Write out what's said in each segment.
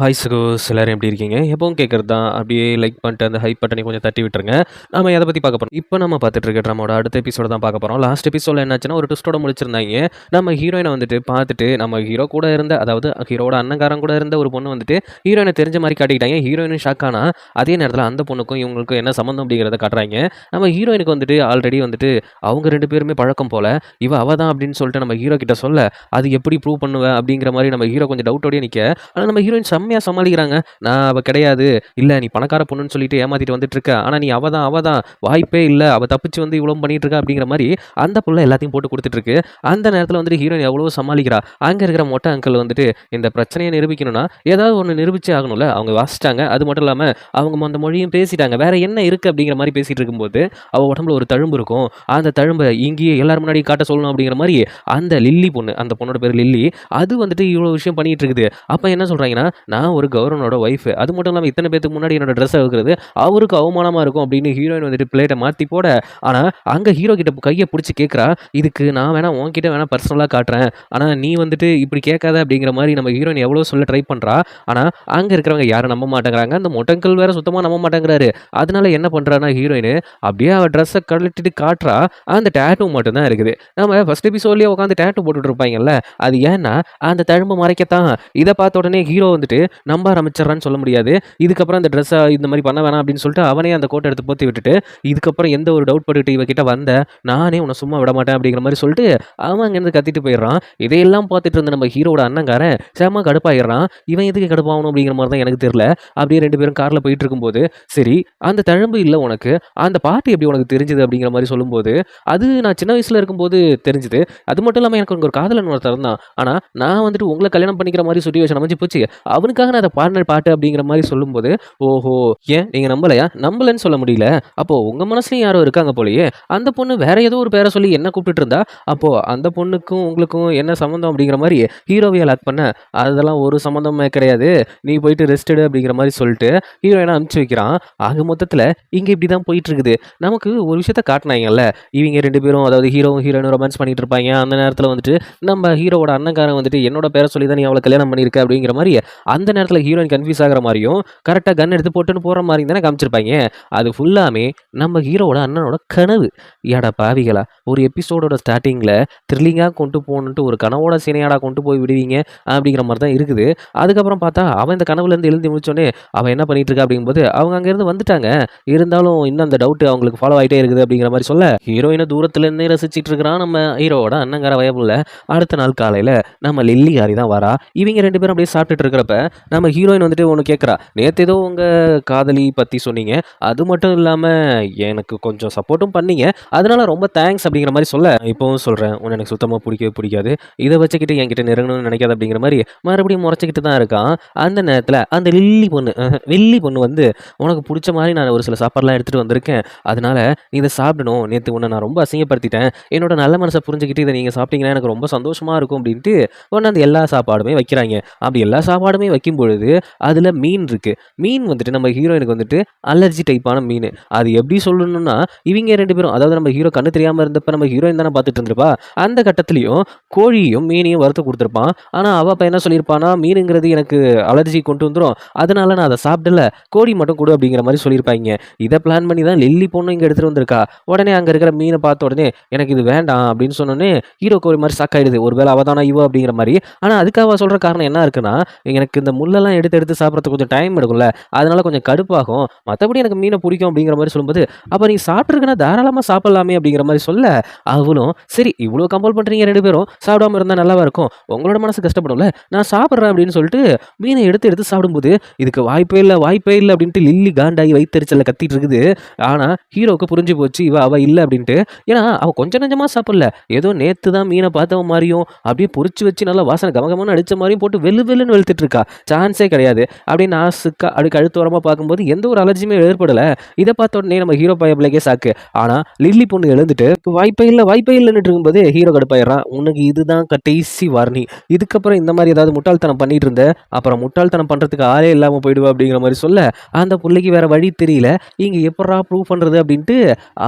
Hi சகோஸ் எல்லாரும் எப்படி இருக்கீங்க? எப்பவும் கேட்கறது தான். அப்படியே லைக் பண்ணிட்டு அந்த ஹைப் பட்டனை கொஞ்சம் தட்டி விட்டுருங்க. நாம எத பத்தி பார்க்க போறோம்? இப்போ நம்ம பார்த்துட்டு இருக்க ட்ராமாவோட அடுத்த எபிசோட தான் பார்க்க போறோம். லாஸ்ட் எபிசோட்ல என்னாச்சுன்னா, ஒரு ட்விஸ்டோட முடிச்சிருந்தாங்க. நம்ம ஹீரோயின வந்துட்டு பார்த்துட்டு, நம்ம ஹீரோ கூட இருந்த அதாவது ஹீரோவோட அண்ணன்காரன் கூட இருந்த ஒரு பொண்ணு வந்துட்டு ஹீரோயின தெரிஞ்ச மாரி காட்டிக்கிட்டாங்க. ஹீரோயினும் ஷாக் ஆனா, அதே நேரத்தில அந்த பொண்ணுக்கும் இவங்களுக்கும் என்ன சம்மந்தம் அப்படிங்கிறத காட்டுறாங்க. நம்ம ஹீரோயினுக்கு வந்துட்டு ஆல்ரெடி வந்துட்டு அவங்க 2 பேருமே பழக்கம் போல. அவ தான் அப்படின்னு சொல்லிட்டு நம்ம ஹீரோ கிட்ட சொல்ல, அது எப்படி ப்ரூவ் பண்ணுவ? அப்படிங்கிற மாரி நம்ம ஹீரோ கொஞ்சம் டவுட்டோடயே நிக்க, ஆனா நம்ம ஹீரோயின் செம்மையா சமாளிக்கிறாங்க. நான் அவ கிடையாது. இல்ல நீ பணக்கார பொண்ணுன்னு சொல்லிட்டு ஏமாத்திட்டு வந்துட்டு இருக்க. ஆனா நீ அவ தான். வாய்ப்பே இல்ல. அவ தப்பிச்சு வந்து இவ்வளவு பண்ணிட்டு இருக்கா அப்படிங்கிற மாரி அந்த புள்ள எல்லாத்தையும் போட்டு குடுத்துட்டு இருக்கு. அந்த நேரத்துல வந்துட்டு ஹீரோயின் எவ்வளவோ சமாளிக்கிறா. அங்க இருக்கிற மொட்டை அங்கிள் வந்துட்டு இந்த பிரச்சனையை நிரூபிக்கணும்னா ஏதாவது ஒண்ணு நிரூபிச்சே ஆகணும்ல. அவங்க வாசிச்சாங்க. அது மட்டும் இல்லாம அவங்க அந்த மொழியும் பேசிட்டாங்க. வேற என்ன இருக்கு அப்படிங்கிற மாரி பேசிட்டு இருக்கும்போது அவ உடம்புல ஒரு தழும்பு இருக்கும். அந்த தழும்ப இங்கேயே எல்லாரும் முன்னாடி காட்ட சொல்லணும் அப்படிங்கிற மாரி அந்த லில்லி பொண்ணு, அந்த பொண்ணோட பேரு லில்லி, அது வந்துட்டு இவ்வளவு விஷயம் பண்ணிட்டு இருக்குது. அப்ப என்ன சொல்றாங்கன்னா, நான் ஒரு கவர்னரோட ஒய்ஃப். அது மட்டும் இல்லாம இத்தனை பேத்துக்கு முன்னாடி என்னோட ட்ரெஸ் அவுக்குறது அவருக்கு அவமானமா இருக்கும் அப்படின்னு ஹீரோயின் வந்துட்டு பிளேட்டை மாத்தி போட, ஆனா அங்க ஹீரோ கிட்ட கையை பிடிச்சி கேட்கறா, இதுக்கு நான் வேணா உன்கிட்ட வேணா பர்சனலா காட்டுறேன், ஆனா நீ வந்துட்டு இப்படி கேட்காத அப்படிங்கிற மாதிரி நம்ம ஹீரோயின் எவ்வளவு சொல்ல ட்ரை பண்றா. ஆனா அங்க இருக்கிறவங்க யாரும் நம்ப மாட்டேங்கிறாங்க. அந்த மொட்டங்கள் வேற சுத்தமா நம்ப மாட்டேங்கிறாரு. அதனால என்ன பண்றான்னா ஹீரோயின் அப்படியே அவ ட்ரெஸ்ஸை கழட்டிட்டு காட்டுறா. அந்த டேட்டூ மட்டும் தான் இருக்குது. நம்ம ஃபர்ஸ்ட் எபிசோட்லயே உட்காந்து டேட்டூ போட்டுட்டு இருப்பாங்கல்ல, அது ஏன்னா அந்த தழும்பு மறைக்கத்தான். இதை பார்த்த உடனே ஹீரோ வந்துட்டு நம்ப ஆரம்பிச்சிடறான்னு சொல்ல முடியாது. இதுக்கப்புறம் அந்த ட்ரெஸ்ஸை இந்த மாதிரி பண்ண வேணாம் அப்படின்னு சொல்லிட்டு அவனே அந்த கோட்டை எடுத்து போத்தி விட்டுட்டு, இதுக்கப்புறம் எந்த ஒரு டவுட் பட்டுட்டு இவகிட்ட வந்த நானே உன்னை சும்மா விட மாட்டேன் அப்படிங்கிற மாதிரி சொல்லிட்டு அவன் அங்கேருந்து கத்திட்டு போயிடுறான். இதையெல்லாம் பார்த்துட்டு இருந்த நம்ம ஹீரோட அண்ணங்காரன் செம்ம கடுப்பாயிடுறான். இவன் எதுக்கு கடுப்பாகணும் அப்படிங்கிற மாதிரி தான் எனக்கு தெரியல. அப்படியே 2 பேரும் கார்ல போயிட்டு இருக்கும்போது, சரி அந்த தழும்பு இல்லை உனக்கு, அந்த பாட்டு எப்படி உனக்கு தெரிஞ்சது அப்படிங்கிற மாதிரி சொல்லும்போது, அது நான் சின்ன வயசுல இருக்கும்போது தெரிஞ்சுது. அது மட்டும் இல்லாமல் எனக்கு ஒரு காதலன் ஒருத்தர் தான். ஆனா நான் வந்துட்டு உங்களை கல்யாணம் பண்ணிக்கிற மாதிரி சுச்சுவேஷன் அமைஞ்சு போச்சு. அவனுக்காக நான் அதை பாடின பாட்டு அப்படிங்கிற மாதிரி சொல்லும்போது, ஓஹோ, ஏன் நீங்க நம்பலையா? நம்பலன்னு சொல்ல முடியல. அப்போ உங்க மனசுலயும் யாரோ இருக்காங்க போலயே. அந்த பொண்ணு வேற ஏதோ ஒரு பேரை சொல்லி என்ன கூப்பிட்டு இருந்தா, அப்போ அந்த பொண்ணுக்கும் உங்களுக்கும் என்ன சம்மந்தம் அப்படிங்கிற மாதிரி ஹீரோவையை லாக் பண்ண, அதெல்லாம் ஒரு சம்மந்தமே கிடையாது, நீ போயிட்டு ரெஸ்ட் எடு அப்படிங்கிற மாதிரி சொல்லிட்டு ஹீரோயினை அனுப்பிச்சு வைக்கிறான். ஆக மொத்தத்தில் இங்க இப்படிதான் போயிட்டு இருக்குது. நமக்கு ஒரு விஷயத்த காட்டினாங்கல்ல, இவங்க 2 பேரும் அதாவது ஹீரோவும் ஹீரோயினும் ரொமான்ஸ் பண்ணிட்டு இருப்பாங்க. அந்த நேரத்தில் வந்துட்டு நம்ம ஹீரோவோட அண்ணன்காரன் வந்துட்டு என்னோட பேரை சொல்லி தான் நீ அவளை கல்யாணம் பண்ணியிருக்க அப்படிங்கிற மாதிரி அந்த நேரத்தில் ஹீரோயின் கன்ஃபியூஸ் ஆகிற மாதிரியும் கரெக்டாக கன் எடுத்து போட்டுன்னு போகிற மாதிரி தானே காமிச்சிருப்பாங்க. அது ஃபுல்லாமே நம்ம ஹீரோவோட அண்ணனோட கனவு. ஏடா பாவிகளா, ஒரு எபிசோடோட ஸ்டார்டிங்கில் த்ரில்லிங்காக கொண்டு போகணுன்ட்டு ஒரு கனவோட சீனையாடா கொண்டு போய் விடுவீங்க அப்படிங்கிற மாதிரி தான் இருக்குது. அதுக்கப்புறம் பார்த்தா அவன் இந்த கனவுலேருந்து எழுந்து முடிச்சோடனே அவன் என்ன பண்ணிட்டு இருக்கா அப்படிங்கும்போது அவங்க அங்கேருந்து வந்துட்டாங்க. இருந்தாலும் இன்னும் அந்த டவுட் அவங்களுக்கு ஃபாலோ ஆகிட்டே இருக்குது அப்படிங்கிற மாதிரி சொல்ல, ஹீரோயினை தூரத்துலேருந்தே ரசிச்சிட்டு இருக்கிறான் நம்ம ஹீரோவோட அண்ணங்கார வயபுள்ள. அடுத்த நாள் காலையில் நம்ம லில்லி காரி தான் வரா. இவங்க 2 பேரும் அப்படியே சாப்பிட்டுட்டு இருக்கிறப்ப நம்ம ஹீரோயின் வந்துட்டு ஒன்று கேட்குறா, நேற்று ஏதோ உங்கள் காதலி பற்றி சொன்னீங்க, அது மட்டும் இல்லாமல் எனக்கு கொஞ்சம் சப்போர்ட்டும் பண்ணீங்க, அதனால ரொம்ப தேங்க்ஸ் அப்படிங்கிற மாதிரி சொல்ல, இப்போவும் சொல்கிறேன் உன்னை எனக்கு சுத்தமாக பிடிக்கவே பிடிக்காது, இதை வச்சுக்கிட்டு என்கிட்ட நெருங்கணும்னு நினைக்காது அப்படிங்கிற மாதிரி மறுபடியும் முறைச்சிக்கிட்டு தான் இருக்கான். அந்த நேரத்தில் அந்த வில்லி பொண்ணு வந்து, உனக்கு பிடிச்ச மாதிரி நான் ஒரு சில சாப்பாடுலாம் எடுத்துகிட்டு வந்திருக்கேன், அதனால நீ இதை சாப்பிடணும், நேற்று உன்னை நான் ரொம்ப அசிங்கப்படுத்திட்டேன், என்னோட நல்ல மனசை புரிஞ்சுக்கிட்டு இதை நீங்கள் சாப்பிட்டீங்கன்னா எனக்கு ரொம்ப சந்தோஷமாக இருக்கும் அப்படின்ட்டு அந்த எல்லா சாப்பாடுமே வைக்கிறாங்க. அப்படி எல்லா சாப்பாடுமே வைக்கும் பொழுது அதில் மீன் இருக்குது. மீன் வந்துட்டு நம்ம ஹீரோயினுக்கு வந்துட்டு அலர்ஜி டைப்பான மீன். அது எப்படி சொல்லணும்னா, இவங்க 2 பேரும் அதாவது நம்ம ஹீரோ கண்ணு தெரியாமல் இருந்தப்ப நம்ம ஹீரோயின் தானே பார்த்துட்டு இருந்திருப்பா. அந்த கட்டத்துலையும் கோழியும் மீனையும் வறுத்து கொடுத்துருப்பான். ஆனால் அவள் அப்போ என்ன சொல்லியிருப்பானா, மீனுங்கிறது எனக்கு அலர்ஜி கொண்டு வந்துடும், அதனால நான் அதை சாப்பிடல, கோழி மட்டும் கொடு அப்படிங்கிற மாதிரி சொல்லியிருப்பாங்க. இதை பிளான் பண்ணி தான் லில்லி பொண்ணு இங்கே எடுத்துகிட்டு வந்திருக்கா. உடனே அங்கே இருக்கிற மீனை பார்த்த உடனே எனக்கு இது வேண்டாம் அப்படின்னு சொன்னோன்னே ஹீரோக்கு ஒரு மாதிரி ஷாக் ஆயிடுது. ஒருவேளை அவதானா இவ அப்படிங்கிற மாதிரி. ஆனால் அதுக்காக அவ சொல்கிற காரணம் என்ன இருக்குன்னா, எனக்கு இந்த முள்ளெல்லாம் எடுத்து எடுத்து சாப்பிட்றதுக்கு கொஞ்சம் டைம் எடுக்கும்ல, அதனால கொஞ்சம் கடுப்பாகும், மற்றபடி எனக்கு மீனை பிடிக்கும் அப்படிங்கிற மாதிரி சொல்லும்போது, அப்போ நீ சாப்பிட்ருக்கனா தாராளமாக சாப்பிடலாமே அப்படிங்கிற மாதிரி சொல்ல, அவளும் சரி இவ்வளோ கம்பல் பண்ணுறீங்க 2 பேரும், சாப்பிடாம இருந்தால் நல்லாவா இருக்கும், உங்களோட மனசு கஷ்டப்படும்ல, நான் சாப்பிட்றேன் அப்படின்னு சொல்லிட்டு மீனை எடுத்து எடுத்து சாப்பிடும்போது, இதுக்கு வாய்ப்பே இல்லை அப்படின்ட்டு லில்லி காண்டாகி வயிற்றுச்சலில் கத்திட்டு இருக்குது. ஆனால் ஹீரோவுக்கு புரிஞ்சு போச்சு அவ இல்லை அப்படின்ட்டு. ஏன்னா அவள் கொஞ்சம் நஞ்சமாக சாப்பிடல, ஏதோ நேற்று தான் மீனை பார்த்தவ மாதிரியும் அப்படியே பொறிச்சு வச்சு நல்லா வாசனை கமகமான அடித்த மாதிரியும் போட்டு வெளுன்னு வெளுத்துட்டு இருக்கா. சான்ஸே கிடையாது. அப்படியே நாசுக்கா அப்படி கழுத்தோரமாக பார்க்கும்போது எந்த ஒரு அலர்ஜியுமே ஏற்படலை. இதை பார்த்த உடனே நம்ம ஹீரோ பையபிளைக்கே சாக்கு. ஆனால் லில்லி பொண்ணு எழுந்துட்டு வாய்ப்பே இல்லைன்னு இருக்கும்போது ஹீரோ கடுப்பாயிடுறான். உனக்கு இதுதான் கடைசி வார்னி, இதுக்கப்புறம் இந்த மாதிரி ஏதாவது முட்டாள்தனம் பண்ணிட்டு இருந்த அப்புறம் முட்டாள்தனம் பண்ணுறதுக்கு ஆளே இல்லாமல் போயிடுவா அப்படிங்கிற மாதிரி சொல்ல, அந்த பிள்ளைக்கு வேற வழி தெரியல, இங்கே எப்படா ப்ரூவ் பண்ணுறது அப்படின்ட்டு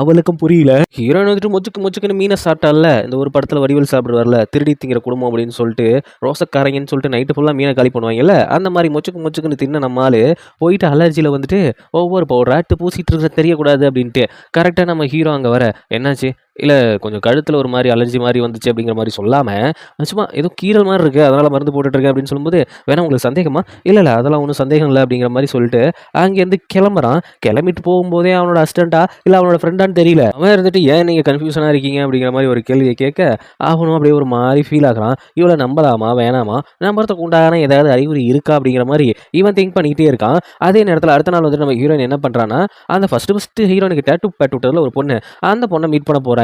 அவளுக்கும் புரியல. ஹீரோயின் வந்துட்டு மொச்சுக்குன்னு மீனை சாப்பிட்டால, இந்த ஒரு படத்தில் வடிவல் சாப்பிடுவார்ல, திருடி திங்கிற குடும்பம் அப்படின்னு சொல்லிட்டு ரோசக்காரங்கன்னு சொல்லிட்டு நைட்டு ஃபுல்லாக மீனை காலி பண்ணுவாங்கல்ல, அந்த மாதிரி மொச்சுக்குன்னு தின்ன நம்ம ஆளு போயிட்டு அலர்ஜியில் வந்துட்டு ஒவ்வொரு பவுடரா பூசிட்டு இருக்கிற தெரியக்கூடாது அப்படின்ட்டு கரெக்டாக நம்ம ஹீரோ அங்கே வர என்னாச்சு இல்லை கொஞ்சம் கழுத்தில் ஒரு மாதிரி அலர்ஜி மாதிரி வந்துச்சு அப்படிங்கிற மாதிரி சொல்லாமல் சும்மா ஏதோ கீரல் மாதிரி இருக்குது அதனால் மருந்து போட்டுட்ருக்கேன் அப்படின்னு சொல்லும்போது வேணா உங்களுக்கு சந்தேகமா இல்லை அதெல்லாம் ஒன்றும் சந்தேகம் இல்லை அப்படிங்கிற மாதிரி சொல்லிட்டு அங்கேருந்து கிளம்புறான். கிளம்பிட்டு போகும்போதே அவனோட அசிஸ்டண்ட்டா இல்லை அவனோட ஃப்ரெண்டான்னு தெரியல. அவன் இருந்துட்டு ஏன் நீங்கள் கன்ஃபியூஷனாக இருக்கீங்க அப்படிங்கிற மாதிரி ஒரு கேள்வியை கேட்க அவனும் அப்படியே ஒரு மாதிரி ஃபீல் ஆகுறான். இவளை நம்பலாமா வேணாமா, நம்புறதுக்கு உண்டான ஏதாவது அறிகுறி இருக்கா அப்படிங்கிற மாதிரி இவன் திங்க் பண்ணிக்கிட்டே இருக்கான். அதே நேரத்தில் அடுத்த நாள் வந்துட்டு நம்ம ஹீரோயின் என்ன பண்ணுறான்னா அந்த ஃபஸ்ட்டு ஹீரோனுக்கு டேட்டு பேட் விட்டதில் ஒரு பொண்ணு அந்த பொண்ணை மீட் பண்ண போகிறாங்க.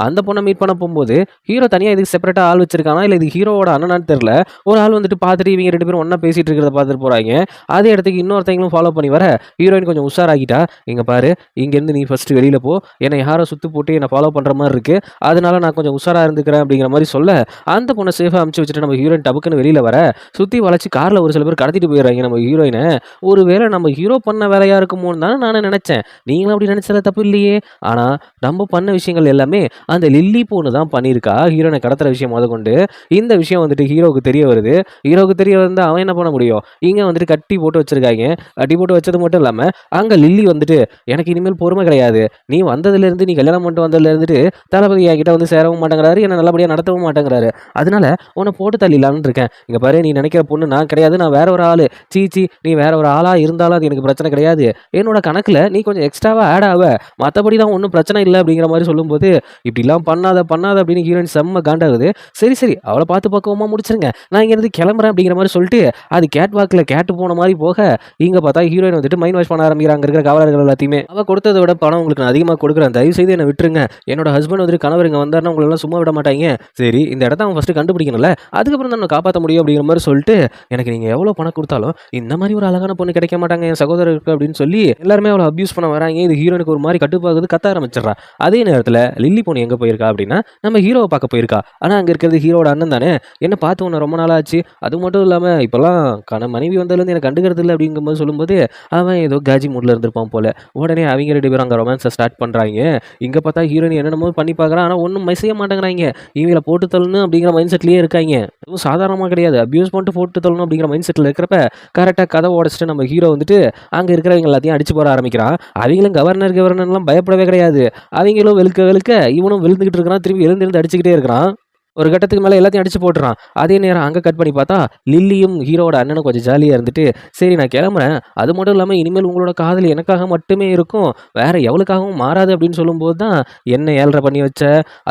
அந்த பொண்ணை மீட் பண்ண போகும்போது ஹீரோ தனியாக இதுக்கு செப்பரேட்டாக ஆள் வச்சிருக்கானா இல்லை இது ஹீரோவோட அண்ணனான்னு தெரியல. ஒரு ஆள் வந்துட்டு பார்த்துட்டு இவங்க 2 பேரும் ஒன்றா பேசிட்டு இருக்கிறத பார்த்துட்டு போகிறாங்க. அதே இடத்துக்கு இன்னொருத்தங்களும் ஃபாலோ பண்ணி வர ஹீரோயின் கொஞ்சம் உஷாராகிட்டா. இங்கே பாரு, இங்கேருந்து நீ ஃபஸ்ட்டு வெளியில் போ, என்னை யாரோ சுற்றி போட்டு என்னை ஃபாலோ பண்ணுற மாதிரி இருக்குது, அதனால நான் கொஞ்சம் உஷாராக இருந்துக்கிறேன் அப்படிங்கிற மாதிரி சொல்ல அந்த பொண்ணை சேஃபாக அமுச்சு வச்சுட்டு நம்ம ஹீரோயின் டபுக்குன்னு வெளியில் வர சுற்றி வளைச்சி காரில் ஒரு சில பேர் கடத்திட்டு போயிடுறாங்க நம்ம ஹீரோயினை. ஒரு வேளை நம்ம ஹீரோ பண்ண வேலையாக இருக்குமோன்னு தானே நான் நினச்சேன். நீங்களும் அப்படி நினச்சல தப்பு இல்லையே. ஆனால் நம்ம பண்ண விஷயங்கள் எல்லாமே அந்த லில்லி பொண்ணு தான் பண்ணியிருக்கா. ஹீரோனை கடத்துற விஷயம் கொண்டு இந்த விஷயம் வந்துட்டு ஹீரோவுக்கு தெரிய வருது. ஹீரோவுக்கு தெரிய வந்து அவன் என்ன பண்ண முடியும், இங்கே வந்துட்டு கட்டி போட்டு வச்சிருக்காங்க. கட்டி போட்டு வச்சது மட்டும் இல்லாமல் அங்கே லில்லி வந்துட்டு எனக்கு இனிமேல் பொறுமை கிடையாது, நீ வந்ததுலேருந்து நீ கல்யாணம் பண்ணிட்டு வந்ததுலேருந்துட்டு தளபதி என்கிட்ட வந்து சேரவும் மாட்டேங்கிறாரு, என்னை நல்லபடியாக நடத்தவும் மாட்டேங்கிறாரு, அதனால உன்னை போட்டு தள்ளிடலான்னு இருக்கேன். இங்கே பாரு, நீ நினைக்கிற பொண்ணு நான் கிடையாது, நான் வேற ஒரு ஆள். சீச்சி, நீ வேற ஒரு ஆளாக இருந்தாலும் அது எனக்கு பிரச்சனை கிடையாது. என்னோட கணக்கில் நீ கொஞ்சம் எக்ஸ்ட்ராவாக ஆட் ஆக, மற்றபடி தான் ஒன்றும் பிரச்சனை இல்லை அப்படிங்கிற மாதிரி சொல்லும்போது இப்படிலாம் பண்ணாத அப்படின்னு ஹீரோயின் செம்ம காண்டாகுது. சரி அவளை பார்த்து பக்குவமாக முடிச்சிருங்க, நான் இங்கேருந்து கிளம்புறேன் அப்படிங்கிற மாதிரி சொல்லிட்டு அது கேட் வாக்கில் கேட்டு போன மாதிரி போக இங்கே பார்த்தா ஹீரோயின் வந்துட்டு மைண்ட் வாஷ் பண்ண ஆரம்பிக்கிறாங்க இருக்கிற காவலர்கள் எல்லாத்தையுமே. அவள் கொடுத்ததை விட பணம் உங்களுக்கு நான் அதிகமாக கொடுக்குறேன், தயவு செய்து என்னை விட்டுருங்க, என்னோட ஹஸ்பண்ட் வந்துட்டு கணவர் இங்கே வந்தாருன்னா உங்களெல்லாம் சும்மா விட மாட்டாங்க. சரி, இந்த இடத்த அவன் ஃபஸ்ட்டு கண்டுபிடிக்கணும்ல, அதுக்கப்புறம் தான் நான் காப்பாற்ற முடியும் அப்படிங்கிற மாதிரி சொல்லிட்டு எனக்கு நீங்கள் எவ்வளோ பணம் கொடுத்தாலும் இந்த மாதிரி ஒரு அழகான பொண்ணு கிடைக்க மாட்டாங்க என் சகோதரருக்கு அப்படின்னு சொல்லி எல்லாருமே அவளை அப்யூஸ் பண்ண வராங்க. இது ஹீரோனுக்கு ஒரு மாதிரி கட்டுப்பாகுது, கத்த ஆரம்பிச்சிடறா. அதே நேரத்தில் லில்லி பொண்ணு எங்கே போயிருக்கா அப்படின்னா நம்ம ஹீரோவை பார்க்க போயிருக்கா. ஆனால் அங்கே இருக்கிறது ஹீரோட அண்ணன் தானே. என்ன பார்த்து உன்னை ரொம்ப நாள் ஆச்சு, அது மட்டும் இல்லாமல் இப்போல்லாம் மனைவி வந்ததுலேருந்து எனக்கு கண்டுக்கிறது இல்லை அப்படிங்கும்போது சொல்லும்போது அவன் ஏதோ காஜி மூடில் இருந்திருப்பான் போல. உடனே அவங்க 2 பேரும் அங்கே ரொமான்ஸை ஸ்டார்ட் பண்ணுறாங்க. இங்கே பார்த்தா ஹீரோயின் என்னென்னமோ பண்ணி பார்க்குறான், ஆனால் ஒன்றும் செய்ய மாட்டேங்கிறாங்க. இவங்களை போட்டு தள்ளணும் அப்படிங்கிற மைண்ட் செட்லேயே இருக்காங்க. அதுவும் சாதாரணமாக கிடையாது, அப்யூஸ் பண்ணிட்டு போட்டு தள்ளணும் அப்படிங்கிற மைண்ட் செட்டில் இருக்கிறப்ப கரெக்டாக கதை உடச்சிட்டு நம்ம ஹீரோ வந்துட்டு அங்கே இருக்கிறவங்க எல்லாத்தையும் அடிச்சு போட ஆரம்பிக்கிறான். அவங்களும் கவர்னர்லாம் பயப்படவே கிடையாது. அவங்களும் வெளுக்க இவனும் விழுந்துகிட்டு இருக்கிறான், திரும்பி எழுந்து அடிச்சுக்கிட்டே இருக்கிறான். ஒரு கட்டத்துக்கு மேலே எல்லாத்தையும் அடிச்சு போட்டுறான். அதே நேரம் அங்கே கட் பண்ணி பார்த்தா லில்லியும் ஹீரோட அண்ணனும் கொஞ்சம் ஜாலியாக இருந்துட்டு சரி நான் கிளம்புறேன், அது மட்டும் இல்லாமல் இனிமேல் உங்களோட காதல் எனக்காக மட்டுமே இருக்கும், வேற எவ்வளோக்காகவும் மாறாது அப்படின்னு சொல்லும்போது தான் என்ன 7.5 பண்ணி வச்ச,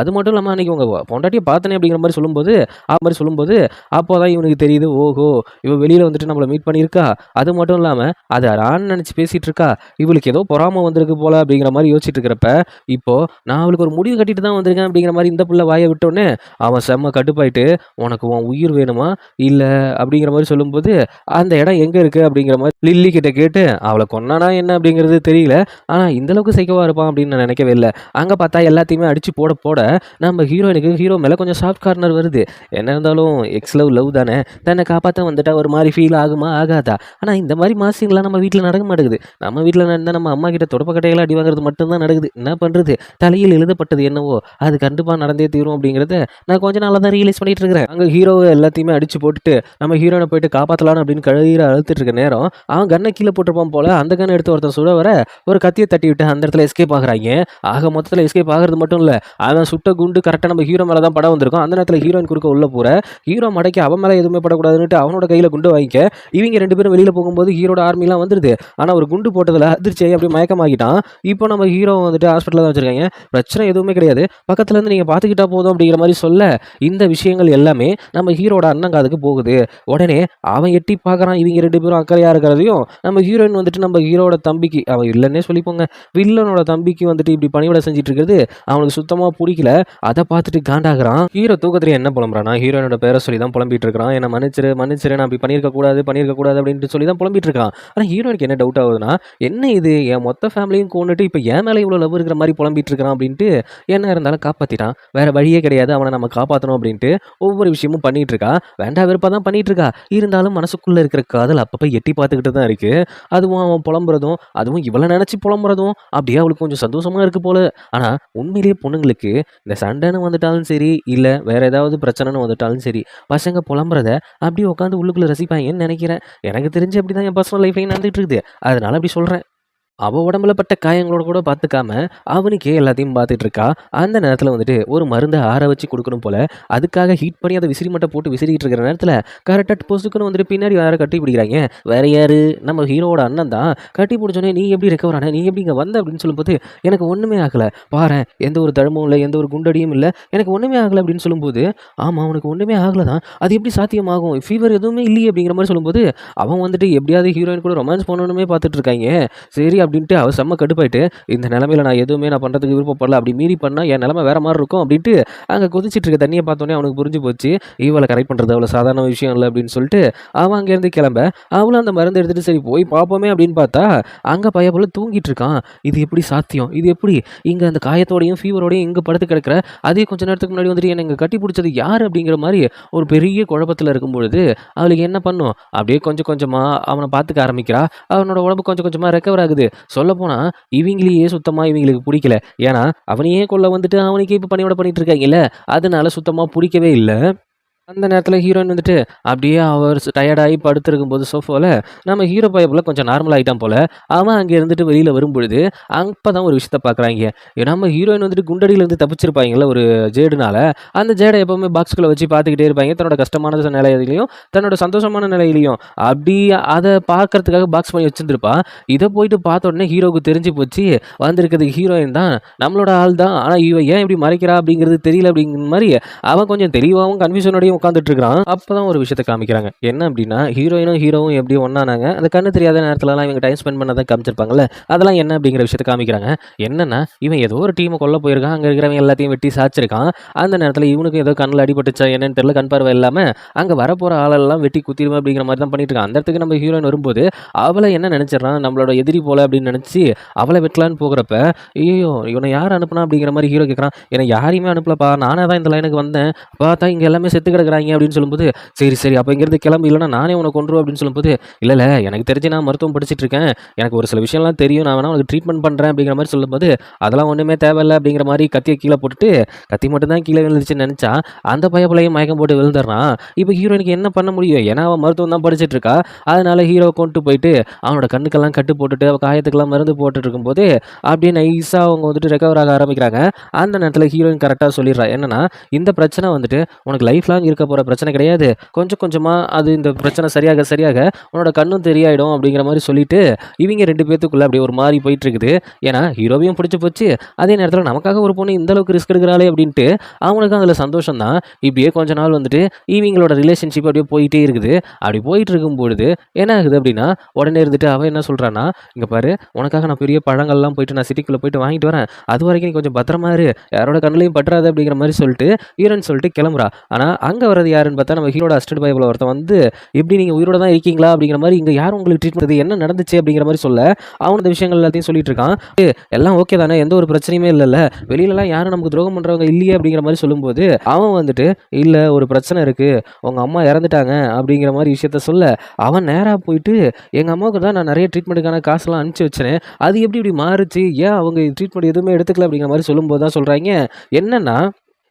அது மட்டும் இல்லாமல் அன்றைக்கி உங்கள் பொண்டாட்டியை பார்த்தனே அப்படிங்கிற மாதிரி சொல்லும்போது அப்போ தான் இவனுக்கு தெரியுது, ஓஹோ இவள் வெளியில் வந்துட்டு நம்மளை மீட் பண்ணியிருக்கா, அது மட்டும் இல்லாமல் அதை ஆன்னு நினச்சி பேசிகிட்டு இருக்கா, இவளுக்கு ஏதோ பொறாமல் வந்திருக்கு போல அப்படிங்கிற மாதிரி யோசிச்சுட்டு இருக்கிறப்ப இப்போது நான் அவளுக்கு ஒரு முடிவு கட்டிட்டு தான் வந்திருக்கேன் அப்படிங்கிற மாதிரி இந்த பிள்ளை வாயை விட்டோன்னே அவன் செம்ம கடுப்பாயிட்டு உனக்கு உன் உயிர் வேணுமா இல்லை அப்படிங்கிற மாதிரி சொல்லும்போது அந்த இடம் எங்கே இருக்குது அப்படிங்கிற மாதிரி லில்லி கிட்ட கேட்டு அவளை கொன்னானா என்ன அப்படிங்கிறது தெரியல, ஆனால் இந்தளவுக்கு சைக்கோவாக இருப்பான் அப்படின்னு நான் நினைக்கவே இல்லை. அங்கே பார்த்தா எல்லாத்தையுமே அடித்து போட நம்ம ஹீரோ மேலே கொஞ்சம் சாஃப்ட் கார்னர் வருது. என்ன இருந்தாலும் எக்ஸ் லவ் தானே, தன்னை காப்பாற்ற வந்துட்டா ஒரு மாதிரி ஃபீல் ஆகுமா ஆகாதா. ஆனால் இந்த மாதிரி மாசிங்கெலாம் நம்ம வீட்டில் நடக்க மாட்டேங்குது. நம்ம வீட்டில் நடந்தால் நம்ம அம்மா கிட்ட தொடப்பக்கட்டையெல்லாம் அடி வாங்குறது மட்டும்தான் நடக்குது. என்ன பண்ணுறது, தலையில் எழுதப்பட்டது என்னவோ அது கண்டிப்பாக நடந்தே தீரும் அப்படிங்கிறத நான் கொஞ்ச நாளாக தான் ரியலைஸ் பண்ணிட்டு இருக்கிறேன். அங்கே ஹீரோவை எல்லாத்தையுமே அடிச்சு போட்டுட்டு நம்ம ஹீரோனை போயிட்டு காப்பாற்றலாம் அப்படின்னு கழுவிற அழுத்துட்டு இருக்க நேரம் அவன் கண்ணை கீழே போட்டிருப்பான் போல. அந்த கண்ணை எடுத்து ஒருத்தன் சுட வர ஒரு கத்தியை தட்டி விட்டு அந்த இடத்துல எஸ்கேப் ஆகுறாங்க. ஆக மொத்தத்தில் எஸ்கேப் ஆகிறது மட்டும் இல்லை, அவன் சுட்ட குண்டு கரெக்டாக நம்ம ஹீரோ மேலே தான் படம் வந்திருக்கும். அந்த நேரத்தில் ஹீரோயின் குறுக்க உள்ள போகிற ஹீரோ மடக்கி அவன் மேலே எதுவுமே படக்கூடாதுன்னுட்டு அவனோட கையில் குண்டு வாங்கிக்க இவங்க 2 பேரும் வெளியில் போகும்போது ஹீரோட ஆர்மிலாம் வந்துருது. ஆனால் ஒரு குண்டு போட்டதில் அதிர்ச்சியாகி அப்படியே மயக்கமாகிட்டான். இப்போ நம்ம ஹீரோ வந்துட்டு ஹாஸ்பிட்டலில் தான் வச்சிருக்காங்க. பிரச்சனை எதுவுமே கிடையாது, பக்கத்துலேருந்து நீங்கள் பார்த்துக்கிட்டா போதும் அப்படிங்கிற மாதிரி சொல்ல இந்த விஷயங்கள் எல்லாமே நம்ம ஹீரோட அண்ணன் காதுக்கு போகுது. உடனே அவன் எட்டி பார்க்குறான், இவங்க 2 பேரும் அக்கறையாக இருக்கிறதையும் நம்ம ஹீரோயின் வந்துட்டு நம்ம ஹீரோட தம்பிக்கு, அவன் இல்லைன்னே சொல்லிப்போங்க, வில்லனோட தம்பிக்கு வந்துட்டு இப்படி பணிவிட செஞ்சுட்டு இருக்கிறது அவனுக்கு சுத்தமாக பிடிக்கல. அதை பார்த்துட்டு காண்டாகிறான். ஹீரோ தூக்கத்திலே என்ன புலம்புறானா, ஹீரோனோட பேரை சொல்லி தான் புலம்பிட்டு இருக்கிறான். என்ன மன்னிச்சிரு நான் அப்படி பண்ணியிருக்க கூடாது அப்படின்ட்டு சொல்லி தான் புலம்பிட்டு இருக்கான். ஆனால் ஹீரோனுக்கு என்ன டவுட் ஆகுதுன்னா, என்ன இது என் மொத்த ஃபேமிலியும் கொண்டுட்டு இப்போ என் மேலே இவ்வளோ லவ் இருக்கிற மாதிரி புலம்பிட்டு இருக்கிறான் அப்படின்ட்டு என்ன இருந்தாலும் காப்பாற்றிட்டான், வேற வழியே கிடையாது, அவனை நம்ம காப்பாற்றணும் அப்படின்ட்டு ஒவ்வொரு விஷயமும் பண்ணிட்டு இருக்கா. வேண்டா வெறுப்பா தான் பண்ணிட்டு இருக்கா. இருந்தாலும் மனசுக்குள்ள இருக்கிற காதல் அப்பப்ப எட்டி பார்த்துக்கிட்டு தான் இருக்கு. அதுவும் அவன் புலம்புறதும், அதுவும் இவள நினைச்சு புலம்புறதும் அப்படியே அவளுக்கு கொஞ்சம் சந்தோஷமா இருக்கு போல. ஆனா உண்மையிலேயே பொண்ணுங்களுக்கு இந்த சண்டைன்னு வந்துட்டாலும் சரி, இல்ல வேற ஏதாவது பிரச்சனைன்னு வந்துட்டாலும் சரி, பசங்க புலம்புறத அப்படியே உட்காந்து உள்ளுக்குள்ள ரசிப்பாங்கன்னு நினைக்கிறேன். எனக்கு தெரிஞ்சு அப்படிதான் என் பர்சனல் லைஃப்லயும் நடந்துட்டு இருக்குது. அதனால அப்படி சொல்றேன். அவ உடம்புல பட்ட காயங்களோட கூட பார்த்துக்காம, அவனுக்கே எல்லாத்தையும் பார்த்துட்டு இருக்கா. அந்த நேரத்தில வந்துட்டு ஒரு மருந்த ஆற வச்சு குடுக்கணும் போல. அதுக்காக ஹீட் பண்ணி அத விசிறி மட்ட போட்டு விசிறிட்டு இருக்கிற நேரத்தில, கரெக்ட்டா பொசுக்குன்னு வந்துட்டு பின்னாடி யாரோ கட்டி பிடிக்கிறாய்ங்க. வேற யாரு? நம்ம ஹீரோவோட அண்ணன் தான். கட்டி பிடிச்சோனே, "நீ எப்படி ரெக்கவர் ஆன? நீ எப்படி இங்க வந்த?" அப்படின்னு சொல்லும்போது, "எனக்கு ஒண்ணுமே ஆகல. பாரேன் எந்த ஒரு தழும்பும் இல்ல, எந்த ஒரு குண்டடியும் இல்ல. எனக்கு ஒண்ணுமே ஆகல." அப்படின்னு சொல்லும்போது, "ஆமா உனக்கு ஒண்ணுமே ஆகல தான். அது எப்படி சாத்தியமாகும்? ஃபீவர் எதுவுமே இல்லையே." அப்படிங்கிற மாரி சொல்லும்போது, அவன் வந்துட்டு எப்படியாவது ஹீரோயின் கூட ரொமான்ஸ் பண்ணணுமே பார்த்துட்டு இருக்காய்ங்க. சரி அப்படின்ட்டு அவ செம்ம கடுப்பாயிட்டு, இந்த நிலைமையில நான் பண்றதுக்கு விருப்பப்படல. அப்படி மீறி பண்ணா என் நிலைமை வேற மாரி இருக்கும் அப்படின்ட்டு, அங்க கொதிச்சிட்டு இருக்க தண்ணிய பார்த்தோனே அவனுக்கு புரிஞ்சு போச்சு. இவள கரெக்ட் பண்றது அவ்வளோ சாதாரண விஷயம் இல்ல அப்படின்னு சொல்லிட்டு, அவன் அங்கேருந்து கிளம்ப, அவளும் அந்த மருந்து எடுத்துட்டு சரி போய் பார்ப்போமே அப்படின்னு பார்த்தா, அங்க பையன் தூங்கிட்டு இருக்கான். இது எப்படி சாத்தியம்? இது எப்படி? இங்க அந்த காயத்தோடையும், ஃபீவரோடையும் இங்க படுத்து கிடக்குற, அதே கொஞ்ச நேரத்துக்கு முன்னாடி வந்துட்டு என்ன இங்க கட்டி புடிச்சது யாரு? அப்படிங்கிற மாரி ஒரு பெரிய குழப்பத்துல இருக்கும்பொழுது, அவளுக்கு என்ன பண்ணும்? அப்படியே கொஞ்சம் கொஞ்சமா அவன பார்த்துக்க ஆரம்பிக்கிறா. அவனோட உடம்பு கொஞ்சம் கொஞ்சமா ரெக்கவர் ஆகுது. சொல்லப்போனா, இவங்களையே சுத்தமா இவங்களுக்கு புடிக்கல. ஏன்னா, அவனையே கொல்ல வந்துட்டு அவனுக்கே இப்ப பணிவிட பண்ணிட்டு இருக்காய்ங்கல்ல. அதனால சுத்தமா புடிக்கவே இல்ல. அந்த நேரத்தில ஹீரோயின் வந்துட்டு, அப்படியே அவர் டயர்ட் ஆயி படுத்திருக்கும்போது சோஃபால, நம்ம ஹீரோ பையப்புல கொஞ்சம் நார்மல் ஆயிட்டான் போல. அவன் அங்க இருந்துட்டு வெளியில வரும்பொழுது, அப்பதான் ஒரு விஷயத்த பார்க்குறாய்ங்க. நம்ம ஹீரோயின் வந்துட்டு குண்டடியிலருந்து தப்பிச்சிருப்பாய்ங்கல்ல ஒரு ஜேடுனால, அந்த ஜேட எப்பவுமே பாக்ஸ்குள்ள வச்சு பார்த்துக்கிட்டே இருப்பாய்ங்க. தன்னோட கஷ்டமான நிலையிலயும், தன்னோட சந்தோஷமான நிலையிலயும். அப்படி அத பார்க்கறதுக்காக பாக்ஸ் பண்ணி வச்சிருந்திருப்பா. இத போயிட்டு பார்த்த உடனே ஹீரோவுக்கு தெரிஞ்சு போச்சு. வந்திருக்கிறது ஹீரோயின் தான். நம்மளோட ஆள் தான். ஆனா இவ ஏன் இப்படி மறைக்கிறா அப்படிங்கிறது தெரியல அப்படிங்கிற மாரி, அவன் கொஞ்சம் தெளிவாவும் கன்ஃப்யூஷனோடயும் உட்காந்துட்டு இருக்கிறான். அப்பதான் ஒரு விஷயத்த காமிக்கிறாங்க. என்ன அப்படின்னா, ஹீரோயினும் ஹீரோவும் எப்படி ஒண்ணானாங்க. அந்த கண்ணு தெரியாத நேரத்துலலாம் இவங்க டைம் ஸ்பெண்ட் பண்ணத காமிச்சிருப்பாங்கல்ல. அதெல்லாம் என்ன அப்படிங்கிற விஷயத்த காமிக்கிறாங்க. என்னன்னா, இவன் ஏதோ ஒரு டீம கொல்ல போயிருக்கான். அங்க இருக்கிறவங்க எல்லாத்தையும் வெட்டி சாய்ச்சிருக்கான். அந்த நேரத்துல இவனுக்கும் ஏதோ கண்ணுல அடிபட்டுச்சா என்னன்னு தெரியல. கண் பார்வை இல்லாம அங்க வரப்போற ஆளெல்லாம் வெட்டி குத்திருவேன் அப்படிங்கிற மாரி தான் பண்ணிட்டு இருக்கான். அந்த இடத்துக்கு நம்ம ஹீரோயின் வரும்போது, அவள என்ன நினைச்சிடறான், நம்மளோட எதிரி போல அப்படின்னு நினைச்சு அவள வெட்டலான்னு போகிறப்ப, ஐயய்யோ! இவன யார் அனுப்புனா அப்படிங்கிற மாரி ஹீரோ கேட்கறான். என்ன யாரையுமே அனுப்பலப்பா. நானே தான் இந்த லைனுக்கு வந்தேன். பார்த்தா இங்க எல்லாமே செத்து கிடக்குறாய்ங்க அப்படின்னு சொல்லும்போது, சரி, சரி அப்ப இங்கேருந்து கிளம்பு இல்லன்னா நானே உன்ன கொன்றுவேன் அப்படின்னு சொல்லும்போது, இல்ல, இல்ல எனக்கு தெரிஞ்சு நான் மருத்துவம் படிச்சுட்டு இருக்கேன். எனக்கு ஒரு சில விஷயம்லாம் தெரியும். நான் வேணா உனக்கு ட்ரீட்மெண்ட் பண்றேன் அப்படிங்கிற மாரி சொல்லும்போது, அதெல்லாம் ஒண்ணுமே தேவையில்ல அப்படிங்கிற மாரி கத்திய கீழ போட்டுட்டு, கத்தி மட்டும் தான் கீழ விழுந்துச்சுன்னு நெனச்சா, அந்த பயப்புலயும் மயக்கம் போட்டு விழுந்துடுறான். இப்ப ஹீரோயினுக்கு என்ன பண்ண முடியும்? ஏன்னா அவ மருத்துவம் தான் படிச்சுட்டு இருக்கா. அதனால ஹீரோவ கொண்டு போயிட்டு, அவனோட கண்ணுக்கெல்லாம் கட்டு போட்டுட்டு, அவ காயத்துக்கெல்லாம் மருந்து போட்டுட்டு இருக்கும்போது, அப்படியே நைஸா அவங்க வந்துட்டு ரெக்கவர் ஆக ஆரம்பிக்கிறாங்க. அந்த நேரத்துல ஹீரோயின் கரெக்ட்டா சொல்லிடுறா. என்னன்னா, இந்த பிரச்சனை வந்துட்டு உனக்கு லைஃப் லாங் இருக்க போற பிரச்சனை கிடையாது. கொஞ்சம் கொஞ்சமா அது இந்த பிரச்சனை சரியாக சரியாக உன்னோட கண்ணும் தெரியாயிடும் அப்படிங்கிற மாரி சொல்லிட்டு, இவங்க 2 பேத்துக்குள்ள அப்படியே ஒரு மாரி போயிட்டு இருக்குது. ஏன்னா ஹீரோவையும் புடிச்சு போச்சு. அதே நேரத்துல நமக்காக ஒரு பொண்ணு இந்த அளவுக்கு ரிஸ்க் எடுக்குறாளே அப்படின்ட்டு அவனுக்கும் அதுல சந்தோஷம் தான். இப்படியே கொஞ்ச நாள் வந்துட்டு இவங்களோட ரிலேஷன்ஷிப் அப்படியே போயிட்டே இருக்குது. அப்படி போயிட்டு இருக்கும்பொழுது என்ன ஆகுது அப்படின்னா, உடனே இருந்துட்டு அவ என்ன சொல்றான்னா, "இங்க பாரு உனக்காக நான் பெரிய பழங்கள்லாம் போயிட்டு நான் சிட்டிக்குள்ள போயிட்டு வாங்கிட்டு வரேன். அதுவரைக்கும் நீ கொஞ்சம் பத்திரமா இரு. யாரோட கண்ணுலயும் பட்டுறாத" அப்படிங்கிற மாரி சொல்லிட்டு ஹீரோன்னு சொல்லிட்டு கிளம்புறா. ஆனா அங்க வர்றது யாருன்னு பார்த்தா நம்ம ஹீரோட அசிஸ்டன்ட் பைபிள் ஒருத்தன் வந்து, "எப்படி நீங்க உயிரோட தான் இருக்கீங்களா?" அப்படிங்கிற மாரி, "இங்க யார் உங்களுக்கு ட்ரீட்மெண்ட் என்ன நடந்துச்சு?" அப்படிங்கிற மாரி சொல்ல, அவன் இந்த விஷயங்கள் எல்லாத்தையும் சொல்லிட்டு இருக்கான். எல்லாம் ஓகே தானே, எந்த ஒரு பிரச்சனையுமே இல்லல்ல. வெளியிலலாம் யாரும் நமக்கு துரோகம் பண்றவங்க இல்லையே அப்படிங்கிற மாரி சொல்லும்போது, அவன் வந்துட்டு, "இல்ல ஒரு பிரச்சனை இருக்கு. உங்க அம்மா இறந்துட்டாங்க." அப்படிங்கிற மாரி விஷயத்த சொல்ல, அவன் நேரா போயிட்டு, "எங்க அம்மாவுக்கு தான் நான் நெறைய ட்ரீட்மெண்ட்டுக்கான காசுலாம் அனுப்பிச்சு வச்சேன். அது எப்படி இப்படி மாறுச்சு? ஏன் அவங்க ட்ரீட்மெண்ட் எதுவுமே எடுத்துக்கல?" அப்படிங்கிற மாரி சொல்லும்போது தான் சொல்றாய்ங்க, என்னன்னா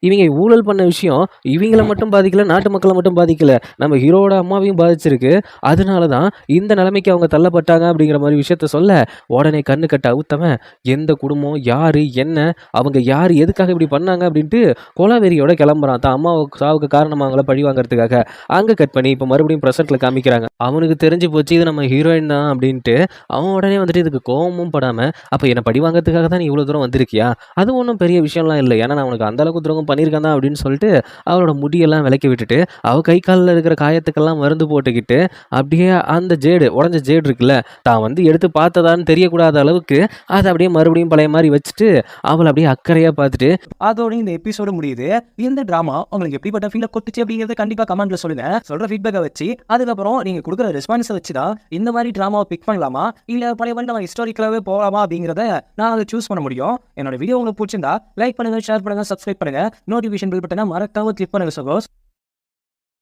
இவிங்க ஊழல் பண்ண விஷயம், இவிங்கள மட்டும் பாதிக்கல, நாட்டு மக்கள மட்டும் பாதிக்கல. நம்ம ஹீரோவோட அம்மாவையும் பாதிச்சிருக்கு. அதனால தான் இந்த நிலைமைக்கு அவங்க தள்ளப்பட்டாங்க அப்படிங்கிற மாரி விஷயத்த சொல்ல, உடனே கண்ணு கட்ட அவுத்தவன், எந்த குடும்பம், யாரு, என்ன, அவங்க யாரு, எதுக்காக இப்படி பண்ணாங்க அப்படின்ட்டு கொலவெறியோட கிளம்புறான். தான் அம்மாவுக்கு சாவுக்கு காரணமாங்கள பழி வாங்குறதுக்காக. அங்க கட் பண்ணி இப்ப மறுபடியும் பிரசன்ட்ல காமிக்கிறாங்க. அவனுக்கு தெரிஞ்சு போச்சு இது நம்ம ஹீரோயின் தான் அப்படின்ட்டு, அவன் உடனே வந்துட்டு இதுக்கு கோவமும் படாம, அப்ப என்ன பழி வாங்குறதுக்காக தான் நீ இவ்வளோ தூரம் வந்திருக்கியா? அது ஒண்ணும் பெரிய விஷயம்லாம் இல்ல. ஏன்னா நான் உனக்கு அந்த அளவுக்கு துரோகம் பண்ணியிருக்கேன் தான் அப்படின்னு சொல்லிட்டு, அவளோட முடியெல்லாம் விலக்கி விட்டுட்டு, அவ கை கால்ல இருக்கிற காயத்துக்கெல்லாம் மருந்து போட்டுக்கிட்டு, அப்படியே அந்த ஜேடு உடைஞ்ச ஜேடு இருக்குல்ல, தான் வந்து எடுத்து பார்த்ததான்னு தெரியக்கூடாத அளவுக்கு, அத அப்படியே மறுபடியும் பழைய மாரி வச்சுட்டு, அவள அப்படியே அக்கறையா பார்த்துட்டு, அதோட இந்த எபிசோடு முடியுது. இந்த டிராமா உங்களுக்கு எப்படிப்பட்ட ஃபீல கொடுத்துச்சு அப்படிங்கறத கண்டிப்பா கமெண்ட்ல சொல்லுங்க. சொல்ற ஃபீட்பேக்கை வச்சு அதுக்கப்புறம் நீங்க கொடுக்குற ரெஸ்பான்ஸை வச்சு தான் இந்த மாதிரி டிராமாவை பிக் பண்ணலாமா இல்ல பழைய வந்து நம்ம ஹிஸ்டாரிக்கலாவே போகலாமா அப்படிங்கிறத நான் அதை சூஸ் பண்ண முடியும். என்னோட வீடியோ உங்களுக்கு பிடிச்சிருந்தா லைக் பண்ணுங்க, ஷேர் பண்ணுங்க, சப்ஸ்கிரைப் பண்ணுங்க. நோட்டிஃபிகேஷன் பில் பட்டனா மறக்காம கிளிக் பண்ணுங்க சகோஸ்.